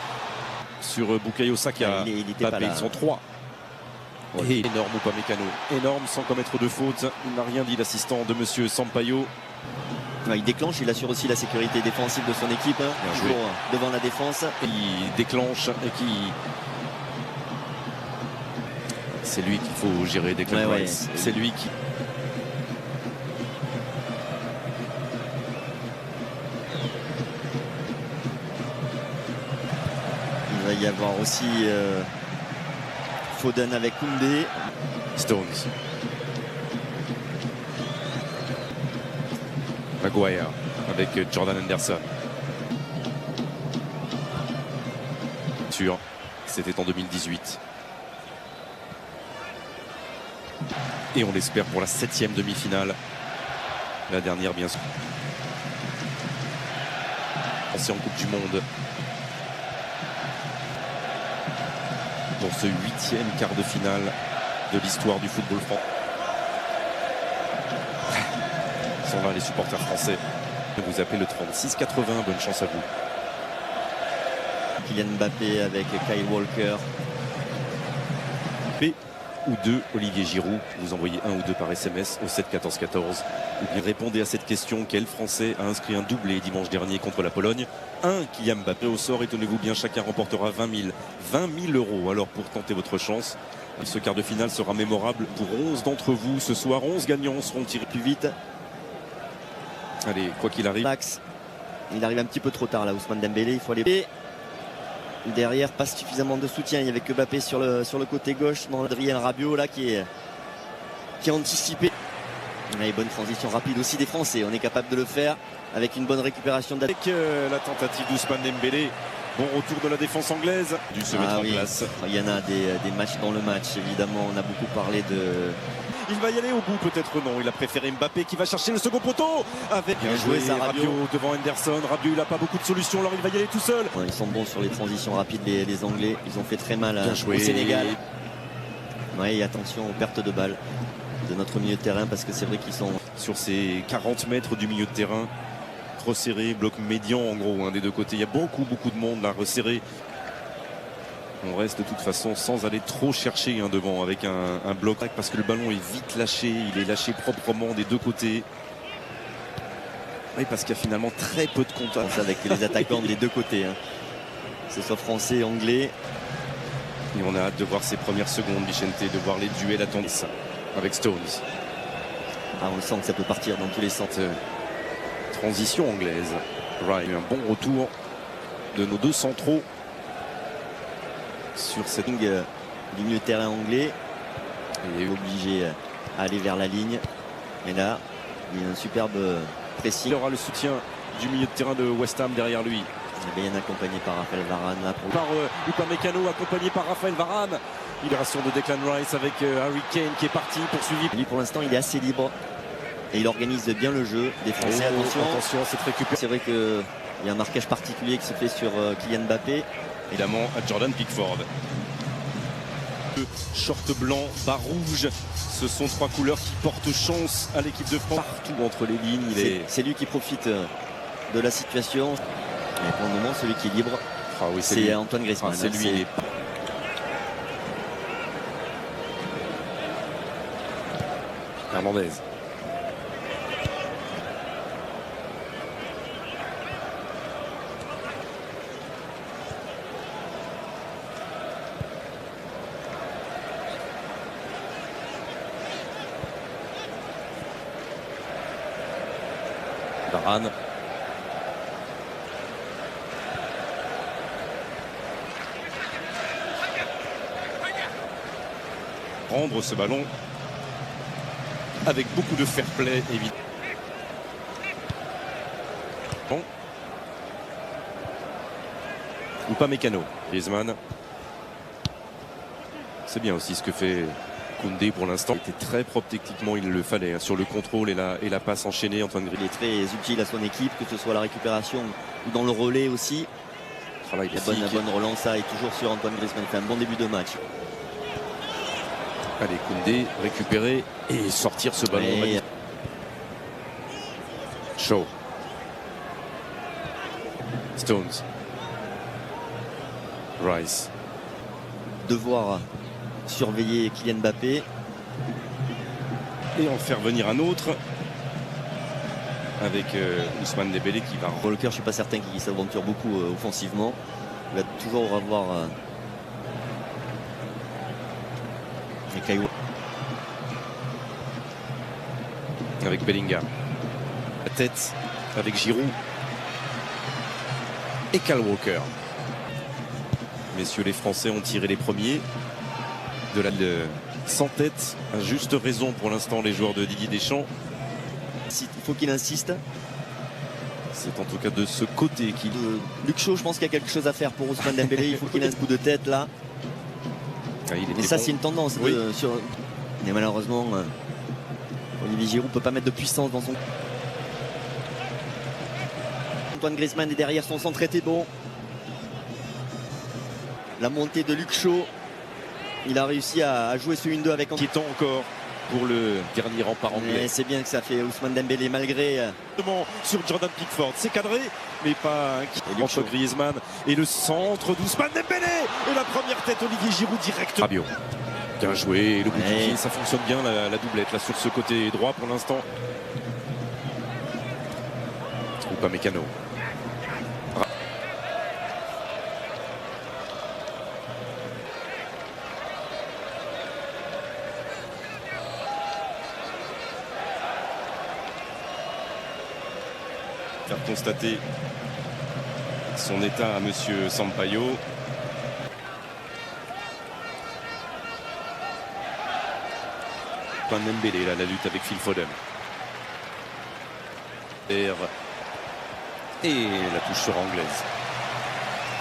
sur Bukayo Saka. Il était pas Mbappé, là. ils sont 3. Et énorme Upamecano, énorme sans commettre de faute. Il n'a rien dit, l'assistant de monsieur Sampaio. Ouais, il déclenche, il assure aussi la sécurité défensive de son équipe, hein, Bien joué. toujours devant la défense. Il déclenche et qui. C'est lui qu'il faut gérer, Declan Ouais, Rice. ouais. C'est lui qui. Il va y avoir aussi Foden avec Koundé. Stones. Maguire avec Jordan Henderson. Sûr, c'était en 2018. Et on l'espère pour la 7e demi-finale. La dernière, bien sûr. C'est en Coupe du Monde. Pour ce 8e quart de finale de l'histoire du football français. Sont là les supporters français. Vous appelez le 36-80. Bonne chance à vous. Kylian Mbappé avec Kyle Walker. P ou 2 Olivier Giroud. Vous envoyez 1 ou 2 par SMS au 7 14 14. Ou bien répondez à cette question. Quel Français a inscrit un doublé dimanche dernier contre la Pologne? 1 Kylian Mbappé au sort. Et tenez-vous bien, chacun remportera 20 000 euros. Alors pour tenter votre chance, ce quart de finale sera mémorable pour 11 d'entre vous. Ce soir, 11 gagnants seront tirés Plus vite, Allez, quoi qu'il arrive. Max. Il arrive un petit peu trop tard là, Ousmane Dembélé. Il faut aller. Et derrière, pas suffisamment de soutien. Il n'y avait que Mbappé sur le côté gauche. Adrien Rabiot là qui a anticipé. Et bonne transition rapide aussi des Français. On est capable de le faire avec une bonne récupération Avec la tentative d'Ousmane Dembélé. Bon retour de la défense anglaise. Dû se mettre en place. Il y en a des matchs dans le match, évidemment. On a beaucoup parlé de. Il va y aller au bout, peut-être non. Il a préféré Mbappé qui va chercher le second poteau. Avec Bien joué, ça, Rabiot devant Henderson. Rabiot, il n'a pas beaucoup de solutions, alors il va y aller tout seul. Ouais, ils sont bons sur les transitions rapides, les Anglais. Ils ont fait très mal Bien joué. au Sénégal. Ouais, et attention aux pertes de balles de notre milieu de terrain parce que c'est vrai qu'ils sont. Sur ces 40 mètres du milieu de terrain, resserré, bloc médian en gros, des deux côtés. Il y a beaucoup de monde là, resserré. On reste de toute façon sans aller trop chercher devant avec un bloc parce que le ballon est vite lâché, il est lâché proprement des deux côtés. Oui, parce qu'il y a finalement très peu de contact avec les attaquants des deux côtés. Hein. Que ce soit français et anglais. Et on a hâte de voir ces premières secondes, Vicente, de voir les duels attendus avec Stones. Ah, on sent que ça peut partir dans tous les sens. Transition anglaise. Right. Un bon retour de nos deux centraux sur cette ligne du milieu de terrain anglais. Il est obligé à aller vers la ligne. Et là, il y a un superbe pressing. Il aura le soutien du milieu de terrain de West Ham derrière lui. Bien accompagné par Raphaël Varane. Là pour... Par Upamecano, accompagné par Raphaël Varane. Libération de Declan Rice avec Harry Kane qui est parti, poursuivi. Lui pour l'instant il est assez libre. Et il organise bien le jeu. Des Français, attention, cette récupération. C'est vrai qu'il y a un marquage particulier qui se fait sur Kylian Mbappé. Évidemment à Jordan Pickford. Short blanc, bas rouge, ce sont 3 couleurs qui portent chance à l'équipe de France. Partout entre les lignes, c'est lui qui profite de la situation. Et pour le moment, celui qui est libre, c'est Antoine Griezmann. C'est lui. Hernandez. Varane. Prendre ce ballon avec beaucoup de fair play, évidemment. Bon. Upamecano. Griezmann. C'est bien aussi ce que fait Koundé pour l'instant. Il était très propre techniquement, il le fallait, sur le contrôle et la passe enchaînée. Antoine Griezmann. Il est très utile à son équipe, que ce soit la récupération ou dans le relais aussi. La bonne relance, ça est toujours sur Antoine Griezmann. Il fait un bon début de match. Allez, Koundé récupérer et sortir ce ballon. Shaw. Stones. Rice. Devoir surveiller Kylian Mbappé. Et en faire venir un autre avec Ousmane Dembélé qui va. Walker, je ne suis pas certain qu'il s'aventure beaucoup offensivement. Il va toujours avoir Avec Bellingham. La tête avec Giroud. Et Kyle Walker. Messieurs, les Français ont tiré les premiers de la sans tête. À juste raison pour l'instant les joueurs de Didier Deschamps. Il faut qu'il insiste. C'est en tout cas de ce côté qu'il. Luc Shaw, je pense qu'il y a quelque chose à faire pour Ousmane Dembélé. Il faut qu'il ait un coup de tête là. Et ça, c'est une tendance. Oui. Mais malheureusement, Olivier Giroud ne peut pas mettre de puissance dans son. Antoine Griezmann est derrière, son centre était bon. La montée de Luc Shaw. Il a réussi à jouer ce 1-2 avec Inquiétant encore pour le dernier rempart anglais. c'est bien que ça fait Ousmane Dembélé malgré. Sur Jordan Pickford, c'est cadré, mais pas entre Griezmann et le centre d'Ousmane Dembélé. Et la première tête, Olivier Giroud direct. Rabiot. Bien joué, le bout du pied, ça fonctionne bien la doublette là sur ce côté droit pour l'instant. Ou pas Mécano. Faire constater son état à monsieur Sampaio. Dembélé, là, la lutte avec Phil Foden. Et la touche sera anglaise.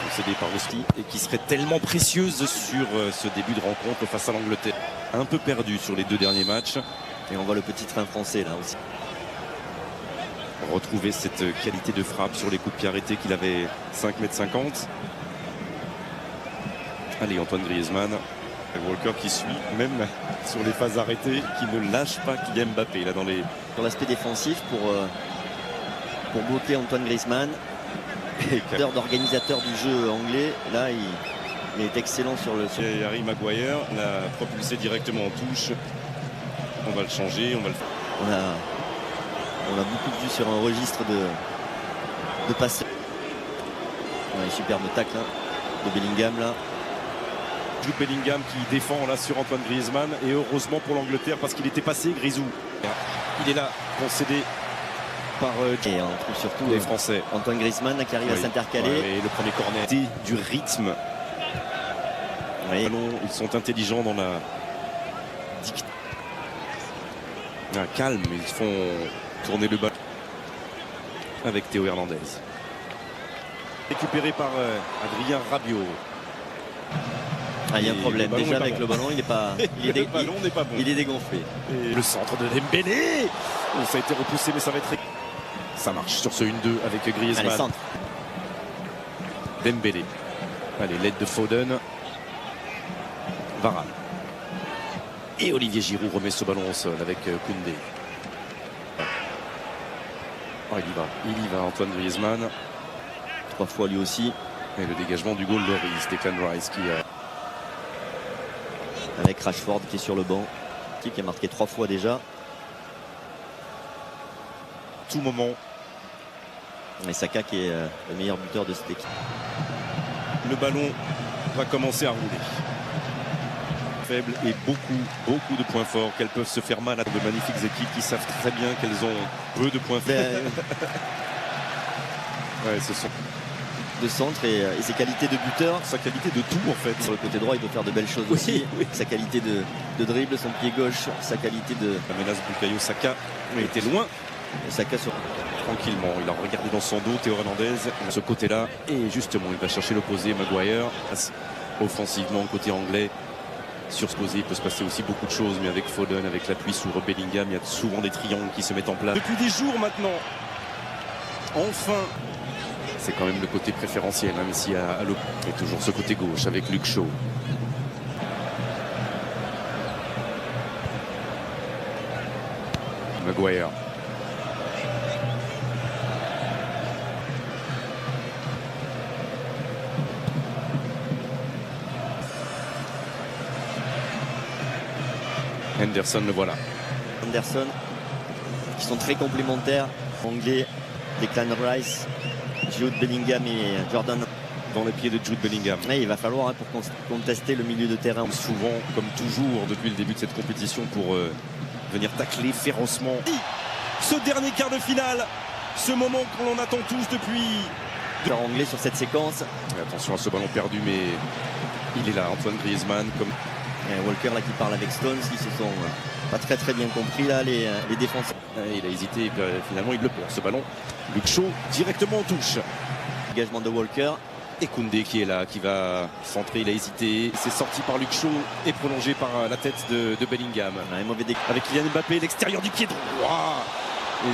Concédée par Ousli et qui serait tellement précieuse sur ce début de rencontre face à l'Angleterre. Un peu perdu sur les deux derniers matchs. Et on voit le petit train français là aussi. Retrouver cette qualité de frappe sur les coups de pied arrêtés qu'il avait 5,50 m. Allez, Antoine Griezmann. Walker qui suit, même sur les phases arrêtées, qui ne lâche pas Kylian Mbappé là dans les. Sur l'aspect défensif pour bloquer Antoine Griezmann. D'organisateur du jeu anglais, là il est excellent sur le. Et Harry Maguire l'a propulsé directement en touche. On va le changer, on va le. On a beaucoup vu sur un registre de passer. Superbe tacle hein, de Bellingham là. Jude Bellingham qui défend là sur Antoine Griezmann et heureusement pour l'Angleterre parce qu'il était passé Grisou. Il est là concédé par et on trouve surtout les Français. Antoine Griezmann là, qui arrive à s'intercaler. Et le premier corner du rythme. Ils sont intelligents dans la calme, ils font tourner le ballon avec Théo Hernandez. Récupéré par Adrien Rabiot. Il y a un problème déjà avec le ballon, il n'est pas. Le ballon n'est pas bon. Il est dégonflé. Et le centre de Dembélé. Ça a été repoussé, mais ça va être. Ça marche sur ce 1-2 avec Griezmann. Allez, centre. Dembélé. Allez, l'aide de Foden. Varane. Et Olivier Giroud remet ce ballon au sol avec Koundé. Oh, il y va, Antoine Griezmann. 3 fois lui aussi. Et le dégagement du goal de Rice, Declan Rice qui avec Rashford qui est sur le banc, qui a marqué 3 fois déjà. Tout moment. Et Saka qui est le meilleur buteur de cette équipe. Le ballon va commencer à rouler. Faible et beaucoup de points forts qu'elles peuvent se faire mal à de magnifiques équipes qui savent très bien qu'elles ont peu de points faibles. Ouais, ce sont de centre et ses qualités de buteur. Sa qualité de tout en fait. Sur le côté droit, il peut faire de belles choses aussi. Oui. Sa qualité de dribble, son pied gauche, sa qualité de. La menace Bukayo Saka était loin. Et Saka sur. Tranquillement, il a regardé dans son dos Théo Hernandez de ce côté-là et justement il va chercher l'opposé Maguire. Offensivement côté anglais. Sur ce posé, il peut se passer aussi beaucoup de choses, mais avec Foden, avec l'appui sur Bellingham, il y a souvent des triangles qui se mettent en place. Depuis des jours maintenant, enfin, c'est quand même le côté préférentiel, même si à l'eau. Et toujours ce côté gauche avec Luc Shaw. Maguire. Henderson, le voilà. Anderson, qui sont très complémentaires. Anglais, Declan Rice, Jude Bellingham et Jordan. Dans le pied de Jude Bellingham. Ouais, il va falloir pour contester le milieu de terrain. Souvent, comme toujours, depuis le début de cette compétition, pour venir tacler férocement. Ce dernier quart de finale, ce moment que l'on attend tous depuis. Anglais sur cette séquence. Et attention à ce ballon perdu, mais il est là, Antoine Griezmann. Comme... Et Walker là qui parle avec Stones, ils se sont pas très bien compris là, les défenseurs. Il a hésité, et puis, finalement il le perd ce ballon. Luke Shaw directement en touche. Engagement de Walker. Et Koundé qui est là, qui va centrer, il a hésité. C'est sorti par Luke Shaw et prolongé par la tête de Bellingham. Ouais, mauvais avec Kylian Mbappé, l'extérieur du pied droit.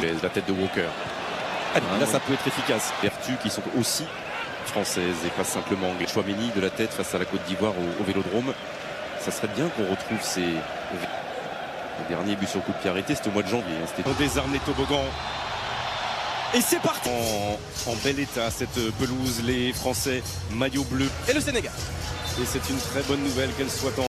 Et la tête de Walker. Allez, là ça peut être efficace. Vertus qui sont aussi françaises et pas simplement anglais. Chouameni de la tête face à la Côte d'Ivoire au Vélodrome. Ça serait bien qu'on retrouve ces... Le dernier but sur coup de pied arrêté, c'était au mois de janvier. C'était... On désarme les toboggans. Et c'est parti en bel état cette pelouse, les Français maillot bleu et le Sénégal. Et c'est une très bonne nouvelle qu'elle soit en